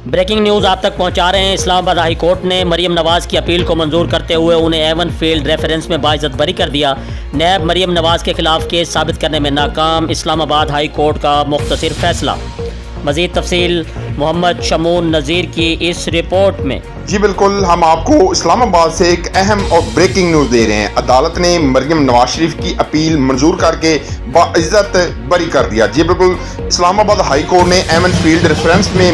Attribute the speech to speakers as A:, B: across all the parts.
A: Breaking news آپ تک پہنچا رہے ہیں۔ اسلام آباد ہائی کورٹ نے مریم نواز کی اپیل کو منظور کرتے ہوئے انہیں ایون فیلڈ ریفرنس میں باعزت بری کر دیا۔ نیب مریم نواز کے خلاف کیس ثابت کرنے میں ناکام، اسلام آباد ہائی کورٹ کا مختصر فیصلہ۔ مزید تفصیل محمد شمون نذیر کی اس رپورٹ میں۔
B: جی بالکل، ہم آپ کو اسلام آباد سے ایک اہم اور بریکنگ نیوز دے رہے ہیں۔ عدالت نے مریم نواز شریف کی اپیل منظور کر کے باعزت بری کر دیا۔ جی بالکل، اسلام آباد ہائی کورٹ نے ایون فیلڈ ریفرنس میں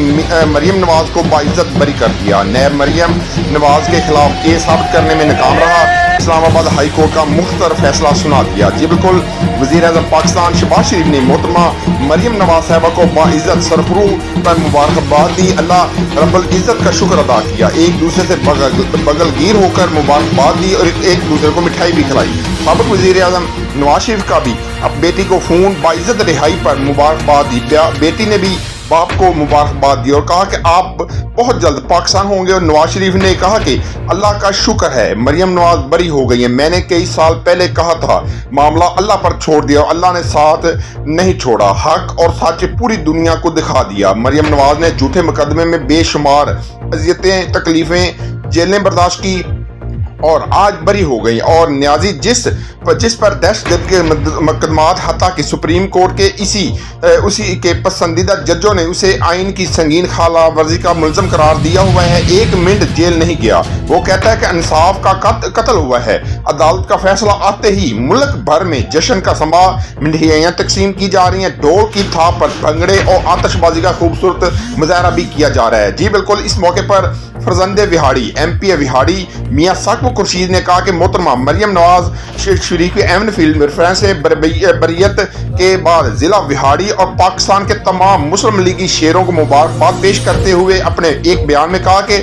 B: مریم نواز کو باعزت بری کر دیا۔ نیب مریم نواز کے خلاف کیس ثابت کرنے میں ناکام رہا، اسلام آباد ہائی کورٹ کا مختصر فیصلہ سنا دیا۔ جی بالکل، وزیر اعظم پاکستان شہباز شریف نے محترمہ مریم نواز صاحبہ کو باعزت سرفروغ پر مبارکباد دی، اللہ رب العزت کا شکر ادا کیا، ایک دوسرے سے بغل گیر ہو کر مبارکباد دی اور ایک دوسرے کو مٹھائی بھی کھلائی۔ سابق وزیر اعظم نواز شریف کا بھی اب بیٹی کو فون باعزت رہائی پر مبارکباد دی۔ بیٹی نے بھی باپ کو مبارکباد دی اور کہا کہ آپ بہت جلد پاکستان ہوں گے، اور نواز شریف نے کہا کہ اللہ کا شکر ہے مریم نواز بری ہو گئی ہیں، میں نے کئی سال پہلے کہا تھا معاملہ اللہ پر چھوڑ دیا اور اللہ نے ساتھ نہیں چھوڑا، حق اور سچ پوری دنیا کو دکھا دیا۔ مریم نواز نے جھوٹے مقدمے میں بے شمار اذیتیں، تکلیفیں، جیلیں برداشت کی اور آج بری ہو گئی، اور نیازی جس پر دہشت گرد کے مقدمات حتیٰ کہ سپریم کورٹ کے اسی کے پسندیدہ ججوں نے اسے آئین کی سنگین خلاف ورزی کا ملزم قرار دیا ہوا ہے، ایک منٹ جیل نہیں گیا۔ وہ کہتا ہے کہ انصاف کا قتل ہوا ہے۔ عدالت کا فیصلہ آتے ہی ملک بھر میں جشن کا سما، مٹھائیاں تقسیم کی جا رہی ہیں، ڈھول کی تھاپ پر بھنگڑے اور آتش بازی کا خوبصورت مظاہرہ بھی کیا جا رہا ہے۔ جی بالکل، اس موقع پر فرزند وہاڑی ایم پی وہاڑی میاں ثاقب خورشید نے کہا کہ محترمہ مریم نواز شریف کی ایون فیلڈ ریفرنس میں بریت کے بعد ضلع وہاڑی اور پاکستان کے تمام مسلم لیگی شہریوں کو مبارکباد پیش کرتے ہوئے اپنے ایک بیان میں کہا کہ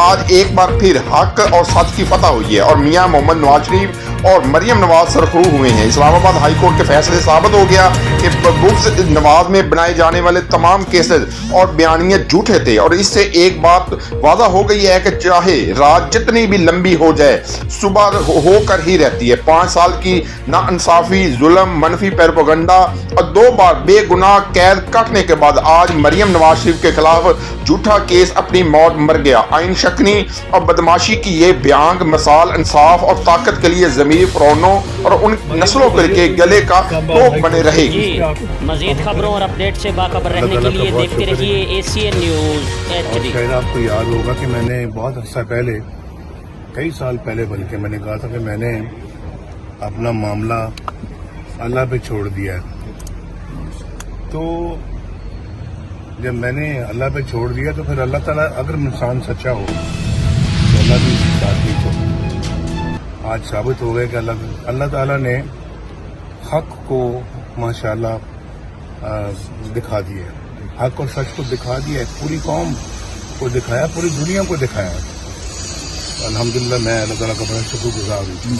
B: آج ایک بار پھر حق اور سچ کی فتح ہوئی ہے اور میاں محمد نواز شریف اور مریم نواز سرخروغ ہوئے ہیں۔ اسلام آباد ہائی کورٹ کے فیصلے ثابت ہو گیا کہ بکس نواز میں بنائے جانے والے تمام کیسز اور بیانیے جھوٹے تھے، اور اس سے ایک بات واضح ہو گئی ہے کہ چاہے رات جتنی بھی لمبی ہو جائے صبح ہو کر ہی رہتی ہے۔ 5 سال کی ناانصافی، ظلم، منفی پیروگنڈا اور 2 بار بے گناہ قید کاٹنے کے بعد آج مریم نواز شریف کے خلاف جھوٹا کیس اپنی موت مر گیا۔ آئین شکنی اور بدماشی کی یہ بیانگ مثال انصاف اور طاقت کے لیے ضمیر فرعونوں اور ان نسلوں کے گلے کا ٹوپ بنے رہے گی۔
A: مزید خبروں اور اپڈیٹ سے باخبر رہنے کے لیے دیکھتے رہیے ACN نیوز HD۔
C: شاید آپ کو یاد ہوگا کہ میں نے بہت عرصہ پہلے، کئی سال پہلے بلکہ، میں نے کہا تھا کہ میں نے اپنا معاملہ اللہ پہ چھوڑ دیا ہے۔ تو جب میں نے اللہ پہ چھوڑ دیا تو پھر اللہ تعالیٰ، اگر انسان سچا ہو تو اللہ بھی ساتھ نہیں چھوڑ۔ آج ثابت ہو گیا کہ اللہ تعالیٰ نے حق کو ماشاءاللہ دکھا دیا، حق اور سچ کو دکھا دیا، پوری قوم کو دکھایا، پوری دنیا کو دکھایا۔ الحمدللہ میں اللہ تعالیٰ کا بڑا شکر گزار ہوں۔